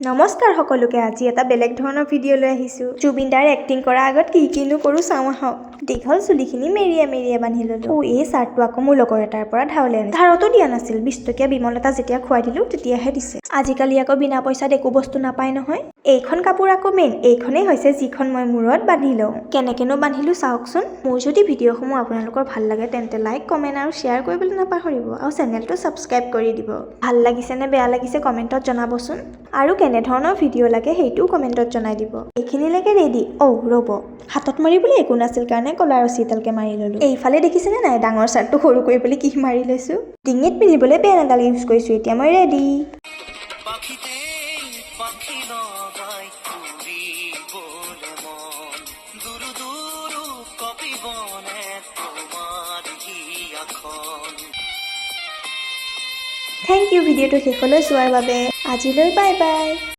নমস্কাৰ সকলোকে আজি এটা বেলেগ ধৰণৰ ভিডিঅ' লৈ আহিছোঁ জুবিন দাৰ এক্টিং কৰা আগত কিনো কৰোঁ চাওঁ আহক দীঘল চুলিখিনি মেৰিয়ে বান্ধি ল'লো এই চাৰ্টটো আকৌ মোৰ লগৰ এটাৰ পৰা ধাৰলৈ আনিছোঁ ধাৰতো দিয়া নাছিল 20 টকীয়া বিমল এটা যেতিয়া খুৱাই দিলোঁ তেতিয়াহে দিছে আজিকালি আকৌ বিনা পইচাত একো বস্তু নাপায় নহয় এইখন কাপোৰ আকৌ মেইন এইখনেই হৈছে যিখন মই মূৰত বান্ধি লওঁ কেনেকেনো বান্ধিলোঁ চাওকচোন মোৰ যদি ভিডিঅ'সমূহ আপোনালোকৰ ভাল লাগে তেন্তে লাইক কমেণ্ট আৰু শ্বেয়াৰ কৰিবলৈ নাপাহৰিব আৰু চেনেলটো ছাবস্ক্ৰাইব কৰি দিব ভাল লাগিছে নে বেয়া লাগিছে কমেণ্টত জনাবচোন আৰু কেনেধৰণৰ ভিডিঅ' লাগে সেইটোও কমেণ্টত জনাই দিব এইখিনিলৈকে ৰেডি ৰ'ব হাতত মাৰিবলৈ একো নাছিল কাৰণে কলা ৰছী এডালকে মাৰি ল'লোঁ এইফালে দেখিছেনে নাই ডাঙৰ চাৰ্টটো সৰু কৰিবলৈ কি মাৰি লৈছোঁ ডিঙিত পিন্ধিবলৈ পেন এডাল ইউজ কৰিছোঁ এতিয়া মই ৰেডি থেংক ইউ ভিডিঅ'টো শেষলৈ চোৱাৰ বাবে আজিলৈ বাই বাই